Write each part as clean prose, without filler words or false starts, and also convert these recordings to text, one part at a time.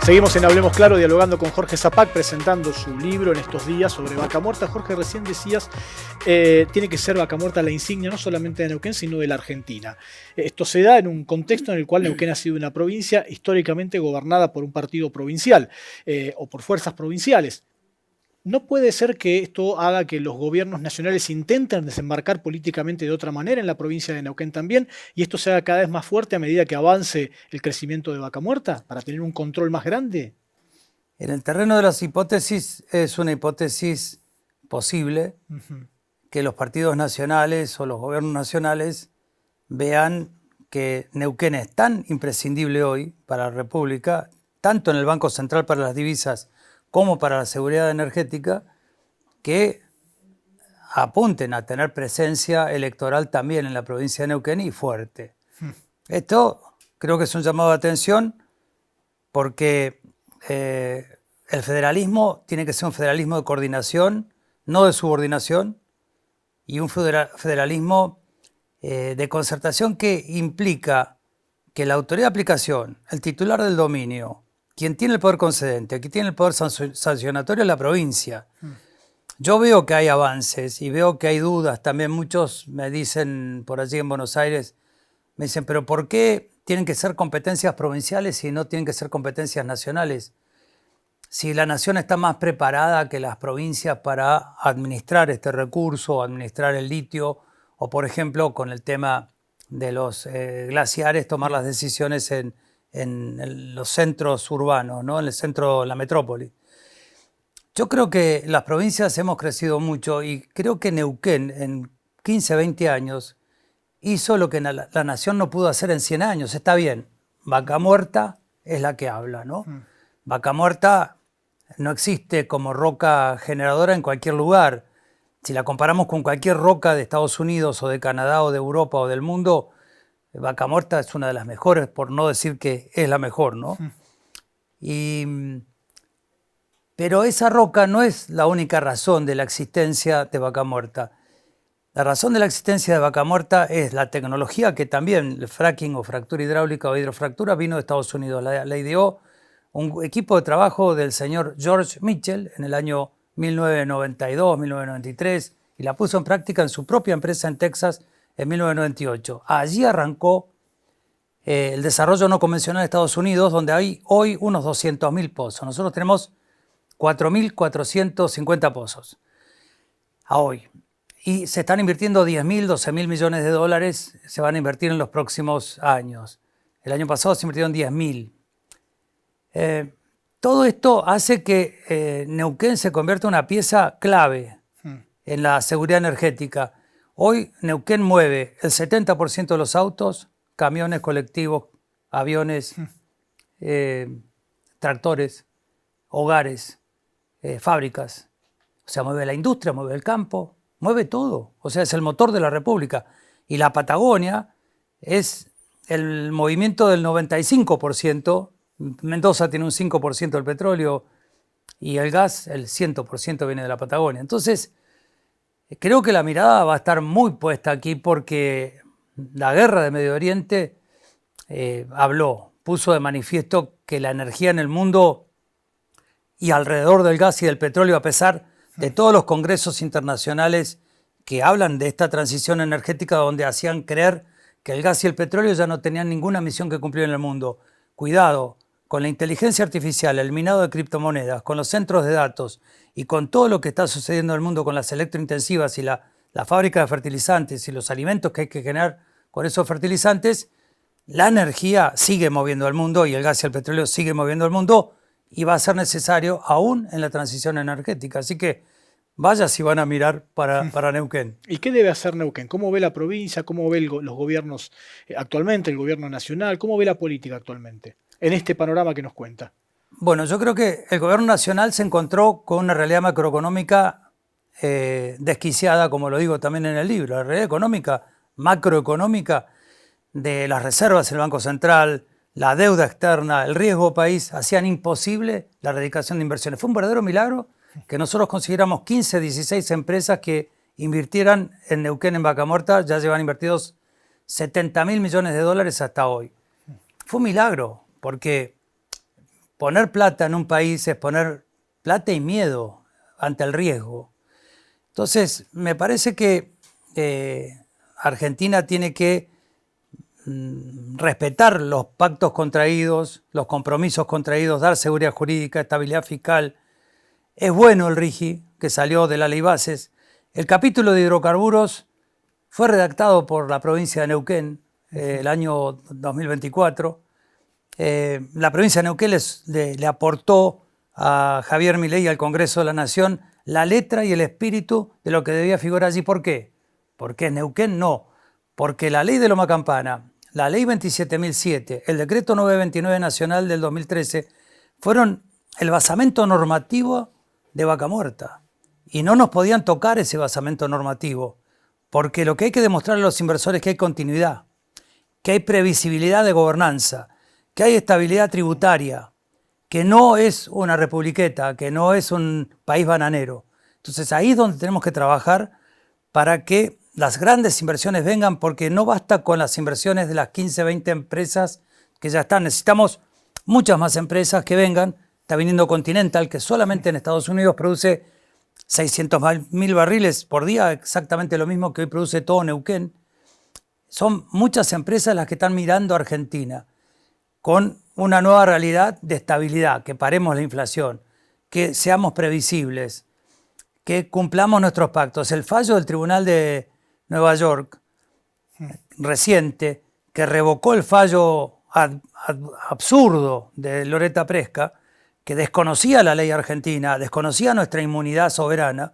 Seguimos en Hablemos Claro, dialogando con Jorge Zapac, presentando su libro en estos días sobre Vaca Muerta. Jorge, recién decías, tiene que ser Vaca Muerta la insignia no solamente de Neuquén, sino de la Argentina. Esto se da en un contexto en el cual Neuquén ha sido una provincia históricamente gobernada por un partido provincial o por fuerzas provinciales. ¿No puede ser que esto haga que los gobiernos nacionales intenten desembarcar políticamente de otra manera en la provincia de Neuquén también, y esto se haga cada vez más fuerte a medida que avance el crecimiento de Vaca Muerta, para tener un control más grande? En el terreno de las hipótesis es una hipótesis posible que los partidos nacionales o los gobiernos nacionales vean que Neuquén es tan imprescindible hoy para la República, tanto en el Banco Central para las divisas como para la seguridad energética, que apunten a tener presencia electoral también en la provincia de Neuquén y fuerte. Esto creo que es un llamado de atención porque el federalismo tiene que ser un federalismo de coordinación, no de subordinación, y un federalismo de concertación que implica que la autoridad de aplicación, el titular del dominio, quien tiene el poder concedente, quien tiene el poder sancionatorio es la provincia. Yo veo que hay avances y veo que hay dudas. También muchos me dicen por allí en Buenos Aires, me dicen, pero ¿por qué tienen que ser competencias provinciales y no tienen que ser competencias nacionales? Si la nación está más preparada que las provincias para administrar este recurso, administrar el litio, o por ejemplo con el tema de los glaciares, tomar las decisiones en los centros urbanos, ¿no? En el centro, la metrópoli. Yo creo que las provincias hemos crecido mucho y creo que Neuquén en 15, 20 años hizo lo que la nación no pudo hacer en 100 años. Está bien, Vaca Muerta es la que habla, ¿no? Vaca Muerta no existe como roca generadora en cualquier lugar. Si la comparamos con cualquier roca de Estados Unidos o de Canadá o de Europa o del mundo, Vaca Muerta es una de las mejores, por no decir que es la mejor, ¿no? Pero esa roca no es la única razón de la existencia de Vaca Muerta. La razón de la existencia de Vaca Muerta es la tecnología que también, el fracking o fractura hidráulica o hidrofractura, vino de Estados Unidos. La ideó un equipo de trabajo del señor George Mitchell en el año 1992, 1993, y la puso en práctica en su propia empresa en Texas en 1998. Allí arrancó el desarrollo no convencional de Estados Unidos, donde hay hoy unos 200.000 pozos. Nosotros tenemos 4.450 pozos a hoy. Y se están invirtiendo 10.000, 12.000 millones de dólares, se van a invertir en los próximos años. El año pasado se invirtieron 10.000. Todo esto hace que Neuquén se convierta en una pieza clave en la seguridad energética. Hoy Neuquén mueve el 70% de los autos, camiones colectivos, aviones, tractores, hogares, fábricas. O sea, mueve la industria, mueve el campo, mueve todo. O sea, es el motor de la República. Y la Patagonia es el movimiento del 95%. Mendoza tiene un 5% del petróleo y el gas, el 100% viene de la Patagonia. Entonces, creo que la mirada va a estar muy puesta aquí porque la guerra de Medio Oriente puso de manifiesto que la energía en el mundo y alrededor del gas y del petróleo, a pesar de todos los congresos internacionales que hablan de esta transición energética donde hacían creer que el gas y el petróleo ya no tenían ninguna misión que cumplir en el mundo. Cuidado, con la inteligencia artificial, el minado de criptomonedas, con los centros de datos y con todo lo que está sucediendo en el mundo con las electrointensivas y la fábrica de fertilizantes y los alimentos que hay que generar con esos fertilizantes, la energía sigue moviendo al mundo y el gas y el petróleo sigue moviendo al mundo y va a ser necesario aún en la transición energética. Así que vaya si van a mirar para Neuquén. ¿Y qué debe hacer Neuquén? ¿Cómo ve la provincia? ¿Cómo ve los gobiernos actualmente, el gobierno nacional? ¿Cómo ve la política actualmente en este panorama que nos cuenta? Bueno, yo creo que el gobierno nacional se encontró con una realidad macroeconómica desquiciada, como lo digo también en el libro. La realidad económica, macroeconómica, de las reservas en el Banco Central, la deuda externa, el riesgo país, hacían imposible la erradicación de inversiones. Fue un verdadero milagro que nosotros consiguiéramos 15, 16 empresas que invirtieran en Neuquén, en Vaca Muerta. Ya llevan invertidos 70.000 millones de dólares hasta hoy. Fue un milagro, porque poner plata en un país es poner plata y miedo ante el riesgo. Entonces, me parece que Argentina tiene que respetar los pactos contraídos, los compromisos contraídos, dar seguridad jurídica, estabilidad fiscal. Es bueno el RIGI, que salió de la ley bases. El capítulo de hidrocarburos fue redactado por la provincia de Neuquén el año 2024. La provincia de Neuquén le aportó a Javier Milei y al Congreso de la Nación la letra y el espíritu de lo que debía figurar allí. ¿Por qué? ¿Porque es Neuquén? No. Porque la ley de Loma Campana, la ley 27.007, el decreto 929 nacional del 2013 fueron el basamento normativo de Vaca Muerta. Y no nos podían tocar ese basamento normativo, porque lo que hay que demostrar a los inversores es que hay continuidad, que hay previsibilidad de gobernanza, que hay estabilidad tributaria, que no es una republiqueta, que no es un país bananero. Entonces ahí es donde tenemos que trabajar para que las grandes inversiones vengan, porque no basta con las inversiones de las 15, 20 empresas que ya están. Necesitamos muchas más empresas que vengan. Está viniendo Continental, que solamente en Estados Unidos produce 600.000 barriles por día, exactamente lo mismo que hoy produce todo Neuquén. Son muchas empresas las que están mirando a Argentina con una nueva realidad de estabilidad, que paremos la inflación, que seamos previsibles, que cumplamos nuestros pactos. El fallo del Tribunal de Nueva York, reciente, que revocó el fallo absurdo de Loretta Presca, que desconocía la ley argentina, desconocía nuestra inmunidad soberana,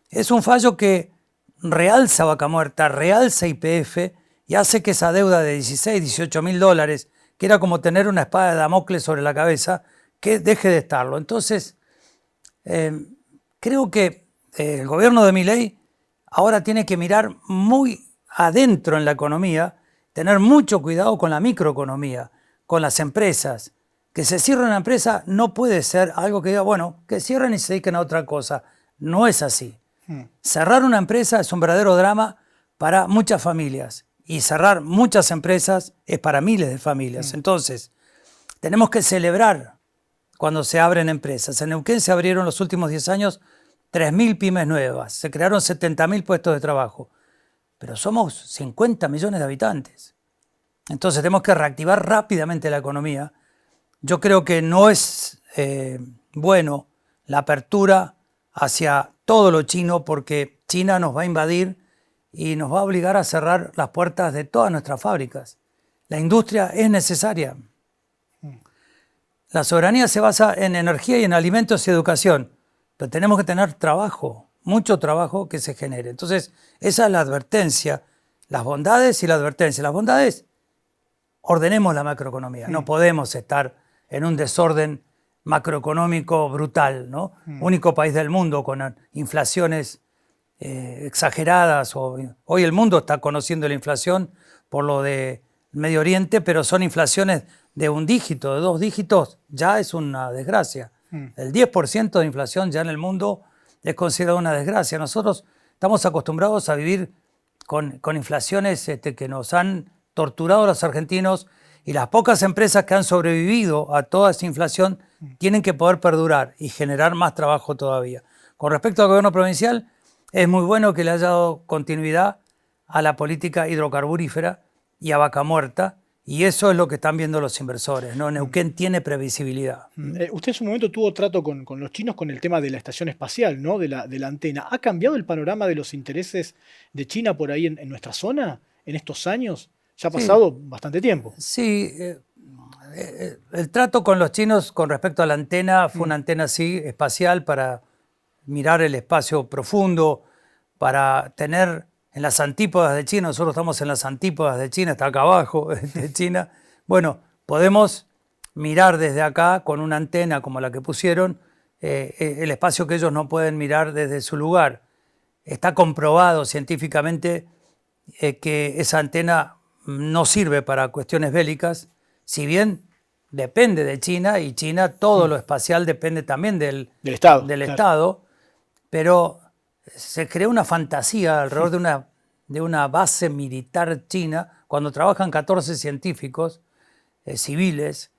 es un fallo que realza Vaca Muerta, realza YPF y hace que esa deuda de 16, 18 mil dólares, que era como tener una espada de Damocles sobre la cabeza, que deje de estarlo. Entonces, creo que el gobierno de Milei ahora tiene que mirar muy adentro en la economía, tener mucho cuidado con la microeconomía, con las empresas. Que se cierre una empresa no puede ser algo que diga, bueno, que cierren y se dediquen a otra cosa. No es así. Cerrar una empresa es un verdadero drama para muchas familias y cerrar muchas empresas es para miles de familias. Entonces, tenemos que celebrar cuando se abren empresas. En Neuquén se abrieron los últimos 10 años 3.000 pymes nuevas, se crearon 70.000 puestos de trabajo, pero somos 50 millones de habitantes. Entonces tenemos que reactivar rápidamente la economía. Yo creo que no es bueno la apertura hacia todo lo chino, porque China nos va a invadir y nos va a obligar a cerrar las puertas de todas nuestras fábricas. La industria es necesaria. La soberanía se basa en energía y en alimentos y educación, pero tenemos que tener trabajo, mucho trabajo que se genere. Entonces, esa es la advertencia, las bondades y la advertencia. Las bondades, ordenemos la macroeconomía. No podemos estar en un desorden macroeconómico brutal, ¿no? Único país del mundo con inflaciones exageradas. Hoy el mundo está conociendo la inflación por lo de Medio Oriente, pero son inflaciones de un dígito, de 2 dígitos, ya es una desgracia. El 10% de inflación ya en el mundo es considerado una desgracia. Nosotros estamos acostumbrados a vivir con inflaciones que nos han torturado a los argentinos, y las pocas empresas que han sobrevivido a toda esa inflación tienen que poder perdurar y generar más trabajo todavía. Con respecto al gobierno provincial, es muy bueno que le haya dado continuidad a la política hidrocarburífera y a Vaca Muerta, y eso es lo que están viendo los inversores, ¿no? Neuquén tiene previsibilidad. Usted en su momento tuvo trato con los chinos con el tema de la estación espacial, ¿no? de la antena. ¿Ha cambiado el panorama de los intereses de China por ahí en nuestra zona en estos años? Ya ha pasado bastante tiempo. Sí, el trato con los chinos con respecto a la antena fue una antena así espacial para mirar el espacio profundo, para tener en las antípodas de China. Nosotros estamos en las antípodas de China, está acá abajo de China. Bueno, podemos mirar desde acá con una antena como la que pusieron el espacio que ellos no pueden mirar desde su lugar. Está comprobado científicamente que esa antena no sirve para cuestiones bélicas, si bien depende de China, y China todo lo espacial depende también del Estado, Estado, pero se creó una fantasía alrededor de una base militar china cuando trabajan 14 científicos civiles,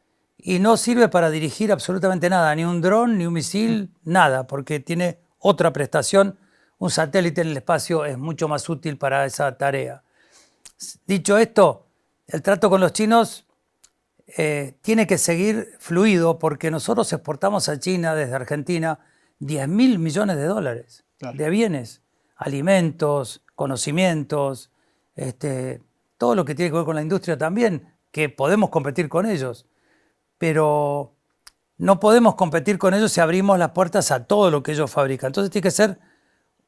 y no sirve para dirigir absolutamente nada, ni un dron, ni un misil, nada, porque tiene otra prestación. Un satélite en el espacio es mucho más útil para esa tarea. Dicho esto, el trato con los chinos tiene que seguir fluido porque nosotros exportamos a China desde Argentina 10.000 millones de dólares de bienes, alimentos, conocimientos, todo lo que tiene que ver con la industria también, que podemos competir con ellos. Pero no podemos competir con ellos si abrimos las puertas a todo lo que ellos fabrican. Entonces tiene que ser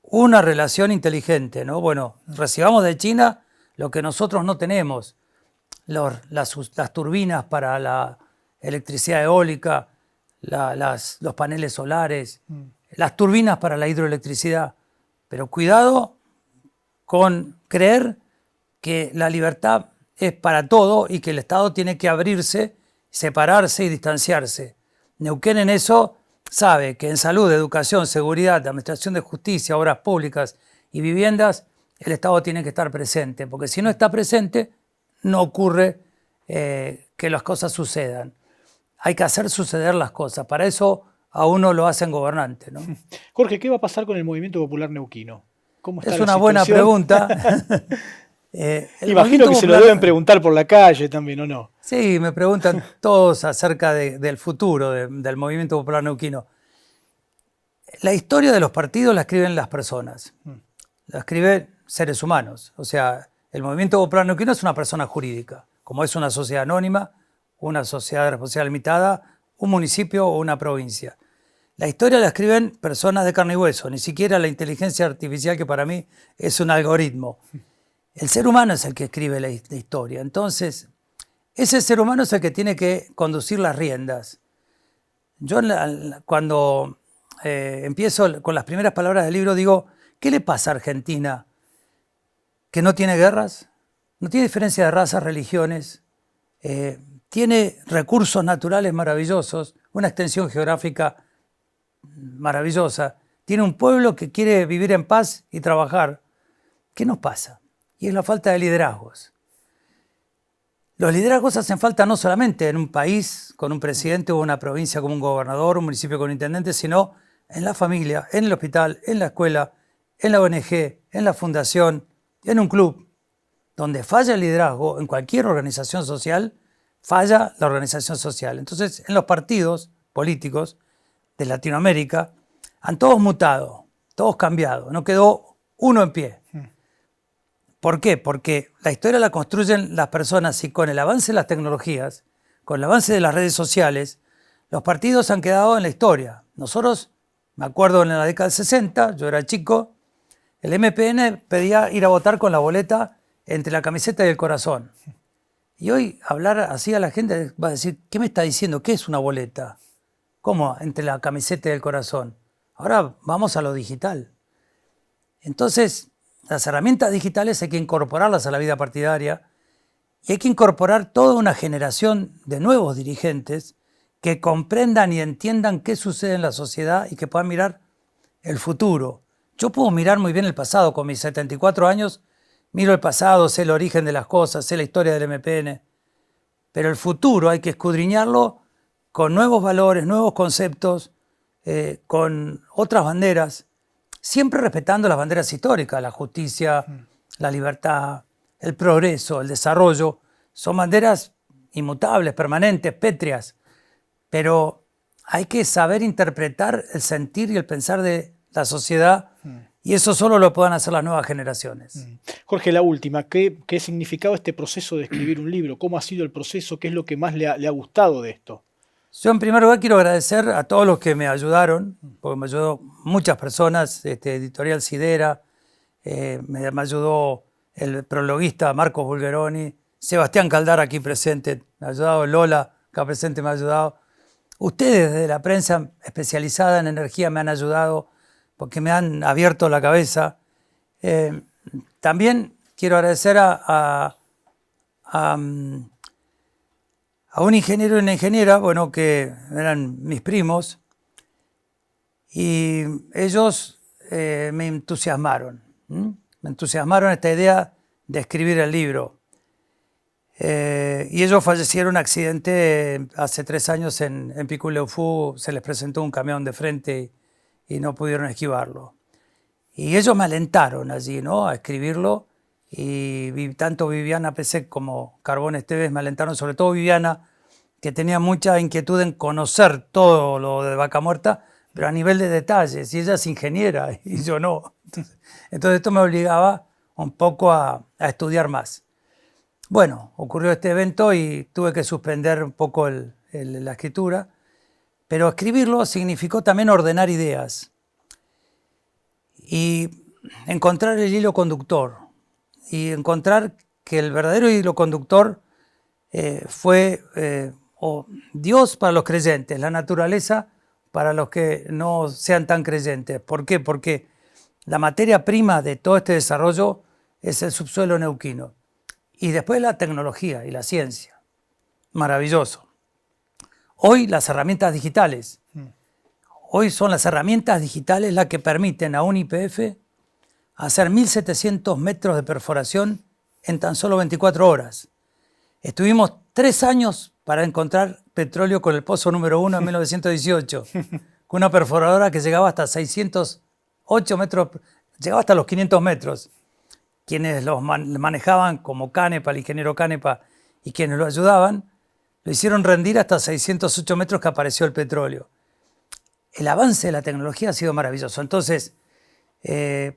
una relación inteligente, ¿no? Bueno, recibamos de China lo que nosotros no tenemos. Las turbinas para la electricidad eólica, los paneles solares, las turbinas para la hidroelectricidad. Pero cuidado con creer que la libertad es para todo y que el Estado tiene que abrirse, separarse y distanciarse. Neuquén en eso sabe que en salud, educación, seguridad, administración de justicia, obras públicas y viviendas, el Estado tiene que estar presente, porque si no está presente, no ocurre que las cosas sucedan. Hay que hacer suceder las cosas, para eso a uno lo hacen gobernante, ¿no? Jorge, ¿qué va a pasar con el Movimiento Popular Neuquino? ¿Cómo está Es la una buena situación? pregunta. Imagino que se lo deben preguntar por la calle también, ¿o no? Sí, me preguntan todos acerca del futuro del Movimiento Popular Neuquino. La historia de los partidos la escriben las personas, la escriben seres humanos. O sea, el Movimiento Popular Neuquino es una persona jurídica, como es una sociedad anónima, una sociedad de responsabilidad limitada, un municipio o una provincia. La historia la escriben personas de carne y hueso, ni siquiera la inteligencia artificial, que para mí es un algoritmo. El ser humano es el que escribe la historia. Entonces, ese ser humano es el que tiene que conducir las riendas. Yo cuando empiezo con las primeras palabras del libro digo, ¿qué le pasa a Argentina? ¿Que no tiene guerras? No tiene diferencia de razas, religiones. Tiene recursos naturales maravillosos, una extensión geográfica maravillosa. Tiene un pueblo que quiere vivir en paz y trabajar. ¿Qué nos pasa? Y es la falta de liderazgos. Los liderazgos hacen falta no solamente en un país con un presidente o una provincia como un gobernador, un municipio con un intendente, sino en la familia, en el hospital, en la escuela, en la ONG, en la fundación, en un club. Donde falla el liderazgo, en cualquier organización social, falla la organización social. Entonces, en los partidos políticos de Latinoamérica han todos mutado, todos cambiado, no quedó uno en pie. ¿Por qué? Porque la historia la construyen las personas y con el avance de las tecnologías, con el avance de las redes sociales, los partidos han quedado en la historia. Nosotros, me acuerdo en la década del 60, yo era chico, el MPN pedía ir a votar con la boleta entre la camiseta y el corazón. Y hoy hablar así a la gente va a decir, ¿qué me está diciendo? ¿Qué es una boleta? ¿Cómo? Entre la camiseta y el corazón. Ahora vamos a lo digital. Entonces, las herramientas digitales hay que incorporarlas a la vida partidaria y hay que incorporar toda una generación de nuevos dirigentes que comprendan y entiendan qué sucede en la sociedad y que puedan mirar el futuro. Yo puedo mirar muy bien el pasado, con mis 74 años, miro el pasado, sé el origen de las cosas, sé la historia del MPN, pero el futuro hay que escudriñarlo con nuevos valores, nuevos conceptos, con otras banderas, siempre respetando las banderas históricas, la justicia, la libertad, el progreso, el desarrollo. Son banderas inmutables, permanentes, pétreas, pero hay que saber interpretar el sentir y el pensar de la sociedad y eso solo lo puedan hacer las nuevas generaciones. Jorge, la última, ¿qué significaba este proceso de escribir un libro? ¿Cómo ha sido el proceso? ¿Qué es lo que más le ha gustado de esto? Yo en primer lugar quiero agradecer a todos los que me ayudaron, porque me ayudó muchas personas, Editorial Sidera, me ayudó el prologuista Marcos Bulgeroni, Sebastián Caldar aquí presente, me ha ayudado Lola, acá presente me ha ayudado. Ustedes desde la prensa especializada en energía me han ayudado porque me han abierto la cabeza. También quiero agradecer a un ingeniero y una ingeniera, bueno, que eran mis primos, y ellos me entusiasmaron esta idea de escribir el libro. Y ellos fallecieron en un accidente hace 3 años en Picu-Leufú. Se les presentó un camión de frente y no pudieron esquivarlo. Y ellos me alentaron allí, ¿no?, a escribirlo. Y tanto Viviana Pesek como Carbón Esteves me alentaron, sobre todo Viviana, que tenía mucha inquietud en conocer todo lo de Vaca Muerta, pero a nivel de detalles. Y ella es ingeniera y yo no. Entonces esto me obligaba un poco a estudiar más. Bueno, ocurrió este evento y tuve que suspender un poco la escritura, pero escribirlo significó también ordenar ideas y encontrar el hilo conductor, y encontrar que el verdadero hilo conductor fue Dios para los creyentes, la naturaleza para los que no sean tan creyentes. ¿Por qué? Porque la materia prima de todo este desarrollo es el subsuelo neuquino. Y después la tecnología y la ciencia. Maravilloso. Hoy las herramientas digitales. Hoy son las herramientas digitales las que permiten a un YPF hacer 1.700 metros de perforación en tan solo 24 horas. Estuvimos 3 años para encontrar petróleo con el pozo número 1 en 1918, con una perforadora que llegaba hasta 608 metros, llegaba hasta los 500 metros. Quienes los manejaban, como Canepa, el ingeniero Canepa, y quienes lo ayudaban, lo hicieron rendir hasta 608 metros que apareció el petróleo. El avance de la tecnología ha sido maravilloso. Entonces,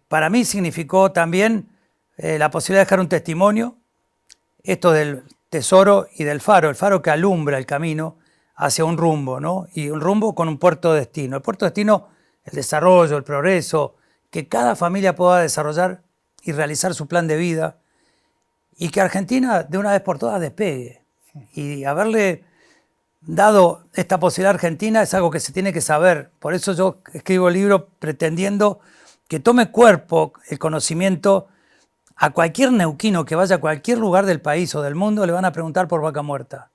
para mí significó también la posibilidad de dejar un testimonio, esto del tesoro y del faro, el faro que alumbra el camino hacia un rumbo, ¿no? Y un rumbo con un puerto de destino. El puerto de destino, el desarrollo, el progreso, que cada familia pueda desarrollar y realizar su plan de vida, y que Argentina de una vez por todas despegue. Y haberle dado esta posibilidad a Argentina es algo que se tiene que saber. Por eso yo escribo el libro pretendiendo que tome cuerpo el conocimiento. A cualquier neuquino que vaya a cualquier lugar del país o del mundo le van a preguntar por Vaca Muerta.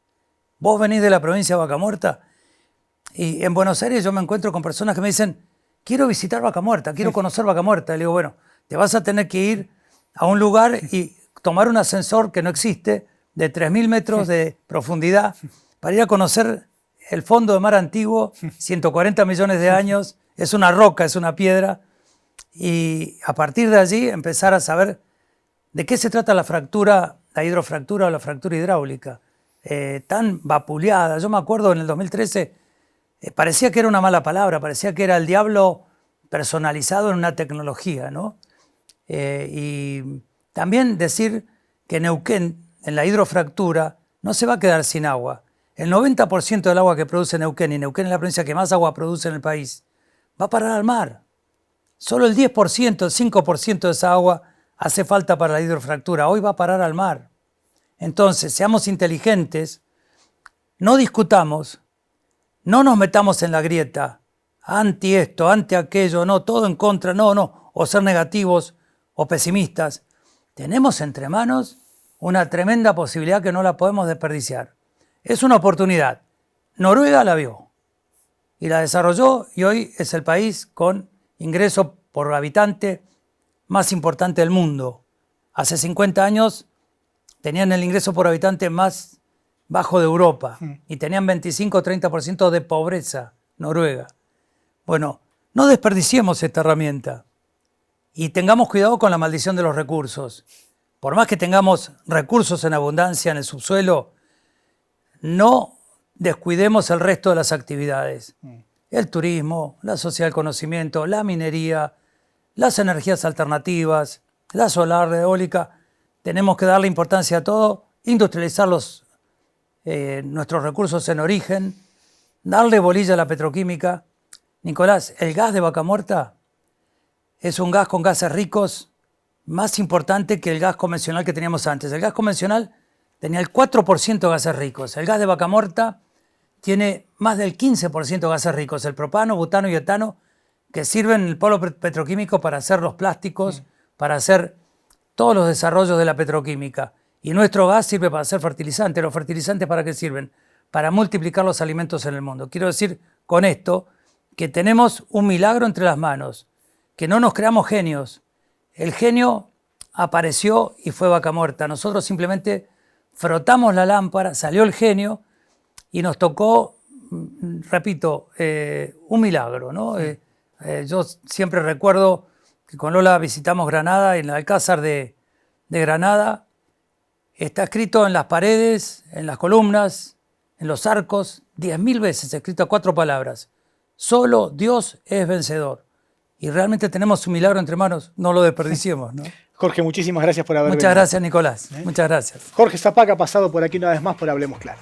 ¿Vos venís de la provincia de Vaca Muerta? Y en Buenos Aires yo me encuentro con personas que me dicen, quiero visitar Vaca Muerta, quiero conocer Vaca Muerta. Y le digo, bueno, te vas a tener que ir a un lugar y tomar un ascensor que no existe, de 3.000 metros de profundidad, para ir a conocer el fondo de mar antiguo, 140 millones de años, es una roca, es una piedra, y a partir de allí empezar a saber de qué se trata la fractura, la hidrofractura o la fractura hidráulica, tan vapuleada. Yo me acuerdo en el 2013, parecía que era una mala palabra, parecía que era el diablo personalizado en una tecnología, ¿no? Y también decir que Neuquén, en la hidrofractura, no se va a quedar sin agua. El 90% del agua que produce Neuquén, y Neuquén es la provincia que más agua produce en el país, va a parar al mar. Solo el 10%, el 5% de esa agua hace falta para la hidrofractura. Hoy va a parar al mar. Entonces, seamos inteligentes, no discutamos, no nos metamos en la grieta, anti esto, anti aquello, no, todo en contra, no, o ser negativos o pesimistas. Tenemos entre manos una tremenda posibilidad que no la podemos desperdiciar. Es una oportunidad. Noruega la vio y la desarrolló, y hoy es el país con ingreso por habitante más importante del mundo. Hace 50 años tenían el ingreso por habitante más bajo de Europa y tenían 25-30% de pobreza, Noruega. Bueno, no desperdiciemos esta herramienta y tengamos cuidado con la maldición de los recursos. Por más que tengamos recursos en abundancia en el subsuelo, no descuidemos el resto de las actividades. El turismo, la sociedad del conocimiento, la minería, las energías alternativas, la solar, la eólica. Tenemos que darle importancia a todo, industrializar nuestros recursos en origen, darle bolilla a la petroquímica. Nicolás, el gas de Vaca Muerta es un gas con gases ricos más importante que el gas convencional que teníamos antes. El gas convencional tenía el 4% de gases ricos. El gas de Vaca Muerta tiene más del 15% de gases ricos. El propano, butano y etano, que sirven en el polo petroquímico para hacer los plásticos, para hacer todos los desarrollos de la petroquímica. Y nuestro gas sirve para hacer fertilizantes. ¿Los fertilizantes para qué sirven? Para multiplicar los alimentos en el mundo. Quiero decir con esto que tenemos un milagro entre las manos, que no nos creamos genios. El genio apareció y fue Vaca Muerta. Nosotros simplemente frotamos la lámpara, salió el genio y nos tocó, repito, un milagro, ¿no? Yo siempre recuerdo que con Lola visitamos Granada, en el Alcázar de Granada. Está escrito en las paredes, en las columnas, en los arcos, 10.000 veces escrito a 4 palabras. Solo Dios es vencedor. Y realmente tenemos un milagro entre manos, no lo desperdiciemos, ¿no? Jorge, muchísimas gracias por haber venido. Muchas gracias, Nicolás. Muchas gracias. Jorge Zapac ha pasado por aquí una vez más por Hablemos Claro.